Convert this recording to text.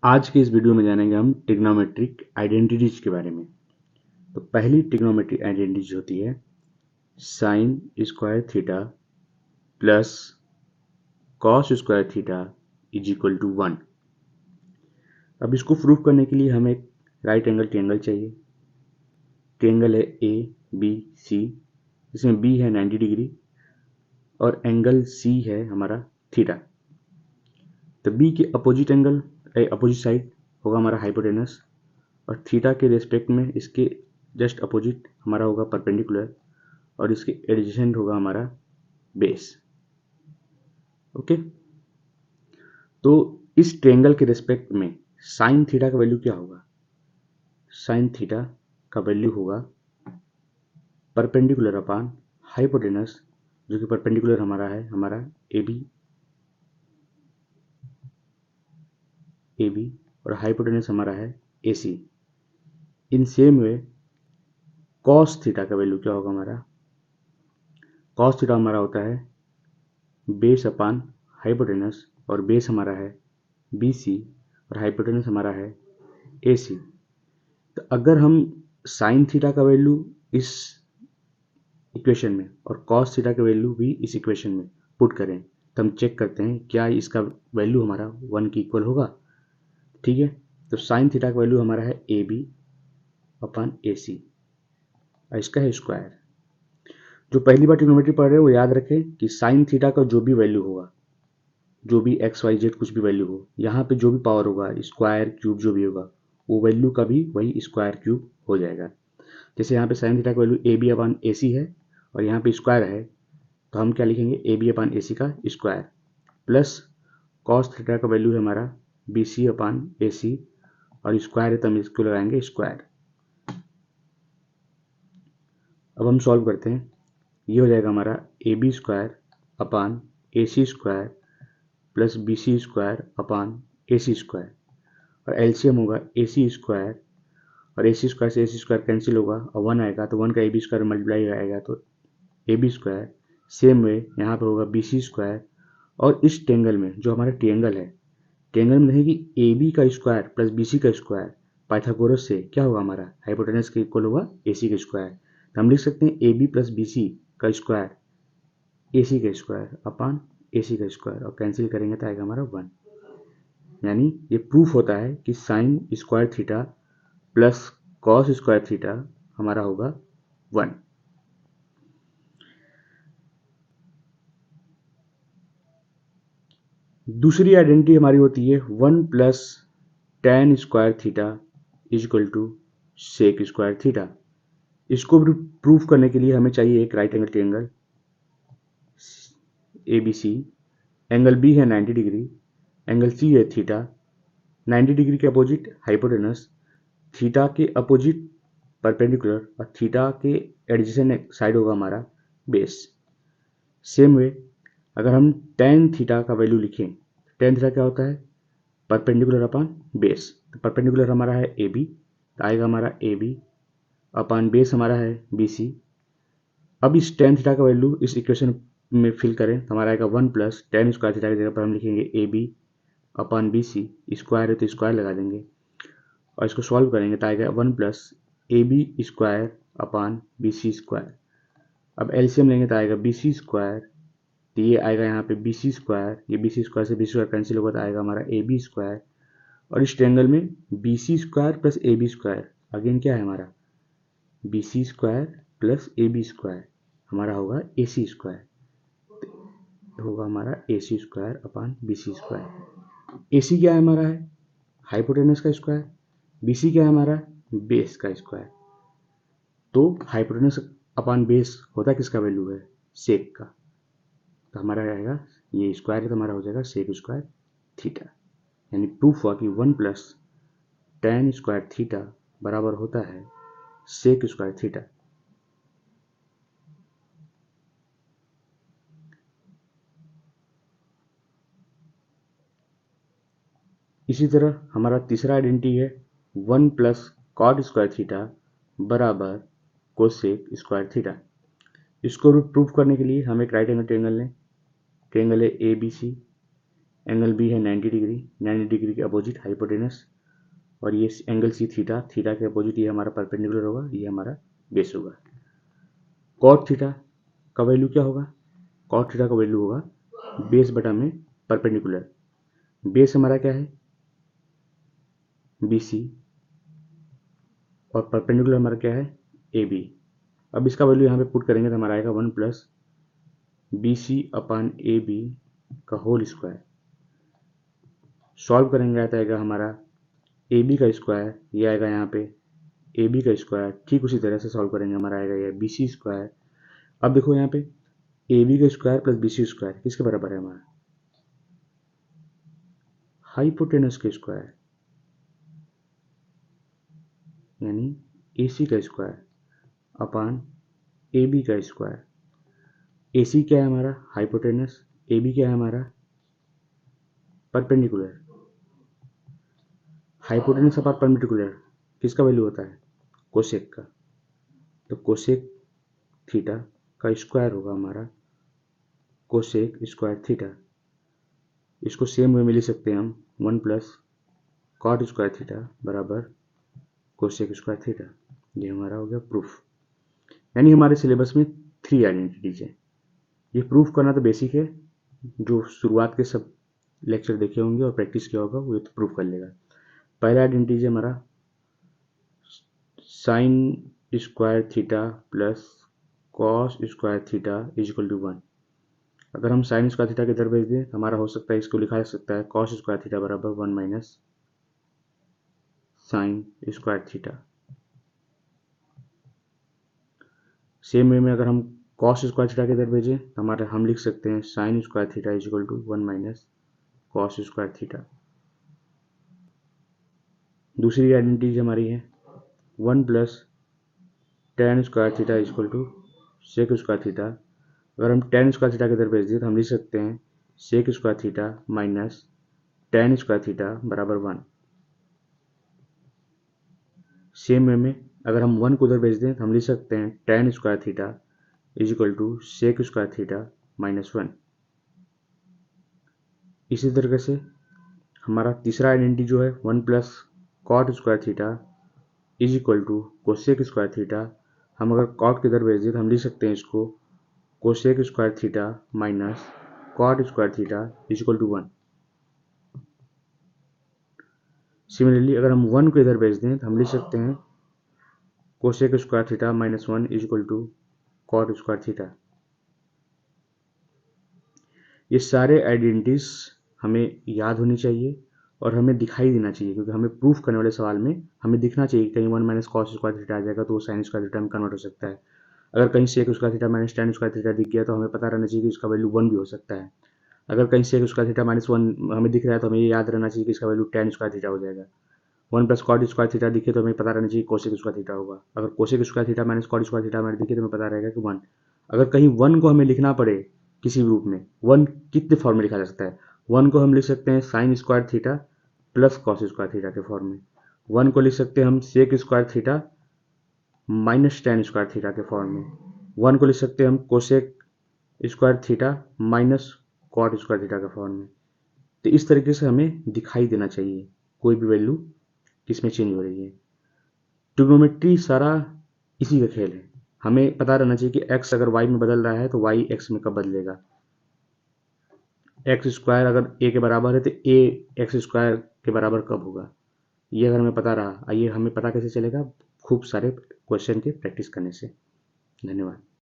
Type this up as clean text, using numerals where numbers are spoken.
आज के इस वीडियो में जानेंगे हम ट्रिग्नोमेट्रिक आइडेंटिटीज के बारे में। तो पहली ट्रिग्नोमेट्रिक आइडेंटिटी होती है sine square theta plus cos square theta is equal to 1। अब इसको प्रूफ करने के लिए हमें एक राइट एंगल ट्रायंगल चाहिए। ट्रायंगल है ए बी सी, इसमें बी है 90 डिग्री और एंगल सी है हमारा थीटा। तो बी के अपोजिट एंगल अपोजिट साइड होगा हमारा हाइपोटेनस और थीटा के रेस्पेक्ट में इसके जस्ट अपोजिट हमारा होगा परपेंडिकुलर और इसके एडजेसेंट होगा हमारा बेस। ओके, तो इस ट्रायंगल के रेस्पेक्ट में साइन थीटा का वैल्यू क्या होगा? साइन थीटा का वैल्यू होगा परपेंडिकुलर अपान हाइपोटेनस, जो कि परपेंडिकुलर हमारा ए बी और हाइपोटेनस हमारा है A C. In same way cos theta का वैल्यू क्या होगा? हमारा कॉस थीटा हमारा होता है बेस अपान हाइपोटेनस और बेस हमारा है बी सी और हाइपोटेनस हमारा है ए सी। तो अगर हम साइन थीटा का वैल्यू इस इक्वेशन में और कॉस थीटा का वैल्यू भी इस इक्वेशन में पुट करें तो हम चेक करते हैं क्या इसका वैल्यू हमारा 1 के इक्वल होगा। ठीक है, तो साइन थीटा का वैल्यू हमारा है ए बी अपान ए सी और इसका है स्क्वायर। जो पहली बार ट्रिग्नोमेट्री पढ़ रहे हैं वो याद रखें कि साइन थीटा का जो भी वैल्यू होगा, जो भी एक्स वाई जेड कुछ भी वैल्यू हो, यहाँ पे जो भी पावर होगा स्क्वायर क्यूब जो भी होगा वो वैल्यू का भी वही स्क्वायर क्यूब हो जाएगा। जैसे यहाँ पे साइन थीटा का value A B upon A सी है और यहाँ पे स्क्वायर है, तो हम क्या लिखेंगे ए बी अपान ए सी का स्क्वायर प्लस कॉस थीटा का वैल्यू है हमारा बी सी अपान ए सी और स्क्वायर है तो हम इसको लगाएंगे स्क्वायर। अब हम सॉल्व करते हैं, ये हो जाएगा हमारा A B square upon A C square plus B C square upon A C square और एलसीएम होगा ए सी स्क्वायर और ए सी स्क्वायर से ए सी स्क्वायर कैंसिल होगा और 1 आएगा तो 1 का ए बी स्क्वायर मल्टीप्लाई आएगा तो A B square. Same way यहाँ पे होगा बी सी स्क्वायर और इस ट्रायंगल में जो हमारा ट्रायंगल है, ट्रायंगल में देखें ए बी का स्क्वायर प्लस बी सी का स्क्वायर पाइथागोरस से क्या होगा हमारा हाइपोटेनस के इक्वल होगा ए सी का स्क्वायर। तो हम लिख सकते हैं A B plus B C का स्क्वायर ए सी का स्क्वायर अपान ए सी का स्क्वायर और कैंसिल करेंगे तो आएगा हमारा 1। यानी ये प्रूफ होता है कि sine square theta plus cos square theta हमारा होगा 1। दूसरी आइडेंटिटी हमारी होती है 1 plus tan square theta is equal to sec square theta. इसको प्रूफ करने के लिए हमें चाहिए एक right angle triangle A B C. Angle B है 90 डिग्री, एंगल सी है थीटा। 90 डिग्री के अपोजिट हाइपोटेनस, थीटा के अपोजिट परपेंडिकुलर और थीटा के एडजेसेंट साइड होगा हमारा बेस। सेम वे अगर हम टेन थीटा का वैल्यू लिखें, टेन थीटा क्या होता है? परपेंडिकुलर अपान बेस। तो परपेंडिकुलर हमारा है ए बी तो आएगा हमारा ए बी अपान बेस हमारा है बी सी। अब इस टेन थीटा का वैल्यू इस इक्वेशन में फिल करें तो हमारा आएगा 1 प्लस टेन स्क्वायर थीटा की जगह पर हम लिखेंगे A B upon B C. Square है तो स्क्वायर लगा देंगे और इसको सॉल्व करेंगे तो आएगा 1 plus A B square upon B C square. अब एलसीएम लेंगे तो आएगा बी सी स्क्वायर, तो ये आएगा यहाँ पे बी सी स्क्वायर, ये बी सी स्क्वायर से बी सी स्क्वायर कैंसिल होगा तो आएगा हमारा ए बी स्क्वायर और इस ट्रायंगल में B C square plus A B square again क्या है हमारा B C square plus A B square हमारा होगा ए सी स्क्वायर, होगा हमारा A C square upon B C square. A C क्या है हमारा है हाइपोटेनस का स्क्वायर, बी सी क्या है हमारा बेस का स्क्वायर। तो हाइपोटेनस अपान बेस होता किसका वैल्यू है? सेक का। तो हमारा रहेगा ये स्क्वायर है तो हमारा हो जाएगा सेक स्क्वायर थीटा। यानी प्रूफ हुआ कि 1 प्लस टेन स्क्वायर थीटा बराबर होता है सेक स्क्वायर थीटा। इसी तरह हमारा तीसरा आइडेंटिटी है 1 प्लस कॉट स्क्वायर थीटा बराबर कोसेक स्क्वायर थीटा। इसको प्रूफ करने के लिए हम एक राइट एंगल ट्रायंगल लें। ट्रायंगल है A B C, angle B है 90 डिग्री, 90 डिग्री के अपोजिट हाइपोटेनस, और ये एंगल सी थीटा, थीटा के अपोजिट ये हमारा परपेंडिकुलर होगा, ये हमारा बेस होगा। कॉट थीटा का वैल्यू क्या होगा? कॉट थीटा का वैल्यू होगा बेस बटा में परपेंडिकुलर। बेस हमारा क्या है? BC, और परपेंडिकुलर हमारा क्या है? AB। अब इसका वैल्यू यहाँ पे पुट करेंगे तो हमारा आएगा 1 प्लस BC/AB का होल स्क्वायर। सॉल्व करेंगे तो आएगा हमारा AB का स्क्वायर, ये आएगा यहाँ पे AB का स्क्वायर। ठीक उसी तरह से सॉल्व करेंगे, हमारा आएगा ये BC स्क्वायर। अब देखो यहाँ पे AB का स्क्वायर प्लस BC स्क्वायर किसके बराबर है? हमारा हाइपोटेनस के स्क्वायर, यानी AC का स्क्वायर अपान AB का स्क्वायर। AC क्या है हमारा? हाइपोटेनस। AB क्या है हमारा? परपेंडिकुलर। हाइपोटेनस अपान परपेंडिकुलर किसका वैल्यू होता है? कोसेक का। तो कोसेक थीटा का स्क्वायर होगा हमारा कोसेक स्क्वायर थीटा। इसको सेम वे में लिख सकते हैं हम 1 प्लस कॉट स्क्वायर थीटा बराबर कोसेक स्क्वायर थीटा। ये हमारा हो गया प्रूफ। यानी हमारे सिलेबस में 3 आइडेंटिटीज है। ये प्रूफ करना तो बेसिक है, जो शुरुआत के सब लेक्चर देखे होंगे और प्रैक्टिस किया होगा वो तो प्रूफ कर लेगा। पहला आइडेंटिटी है हमारा sine square theta plus cos square theta is equal to 1। अगर हम साइन स्क्वायर थीटा की इधर भेज दें हमारा हो सकता है, इसको लिखा जा सकता है कॉस स्क्वायर थीटा बराबर 1 minus sign square theta. Same way में अगर हम कॉस स्क्वायर थीटा के इधर भेजें तो हमारे हम लिख सकते हैं sine square theta is equal to 1 minus cos square theta. दूसरी आइडेंटिटी हमारी है 1 plus tan square theta is equal to sec square theta. अगर हम टेन स्क्वायर थीटा के इधर भेज दें तो हम लिख सकते हैं sec square theta minus tan square theta बराबर 1। सेम वे में अगर हम 1 को उधर भेज दें तो हम लिख सकते हैं tan square theta is equal to sec square theta minus 1। इसी तरीके से हमारा तीसरा आइडेंटिटी जो है 1 plus cot square theta is equal to cosec square theta. हम अगर कॉट के इधर भेज दें तो हम लिख सकते हैं इसको cosec square theta minus cot square theta is equal to 1। Similarly अगर हम 1 को इधर भेज दें तो हम लिख सकते हैं cosec square theta minus 1 is equal to cot square theta. ये सारे आइडेंटिटीज हमें याद होनी चाहिए और हमें दिखाई देना चाहिए, क्योंकि हमें प्रूफ करने वाले सवाल में हमें दिखना चाहिए कहीं 1 माइनस कॉस स्क्वायर थीटा आ जाएगा तो वो साइन स्क्वायर थीटा में कन्वर्ट हो सकता है। अगर कहीं sec square theta minus tan square theta दिख गया तो हमें पता रहना चाहिए कि इसका वैल्यू 1 भी हो सकता है। अगर कहीं सेक स्क्वायर थीटा माइनस 1 हमें दिख रहा है तो हमें ये याद रहना चाहिए कि इसका वैल्यू टेन स्क्वायर थीटा हो जाएगा। 1 प्लस कॉट स्क्वायर थीटा दिखे तो हमें पता रहना चाहिए कोसेक स्क्वायर थीटा होगा। अगर cosec square theta minus cot square theta हमें दिखे तो हमें पता रहेगा कि 1। अगर कहीं 1 को हमें लिखना पड़े किसी भी रूप में, 1 कितने फॉर्म में लिखा जा सकता है? 1 को हम लिख सकते हैं sine square theta plus cos square theta के फॉर्म में। 1 को लिख सकते हैं हम sec square theta minus tan square theta के फॉर्म में। 1 को लिख सकते हैं हम cosec square theta minus cot square theta के फॉर्म में। तो इस तरीके से हमें दिखाई देना चाहिए कोई भी वैल्यू किसमें चेंज हो रही है। ट्रिग्नोमेट्री सारा इसी का खेल है। हमें पता रहना चाहिए कि x अगर y में बदल रहा है तो y x में कब बदलेगा। एक्स स्क्वायर अगर a के बराबर है तो a एक्स स्क्वायर के बराबर कब होगा, ये अगर हमें पता रहा। आइए हमें पता कैसे चलेगा? खूब सारे क्वेश्चन के प्रैक्टिस करने से। धन्यवाद।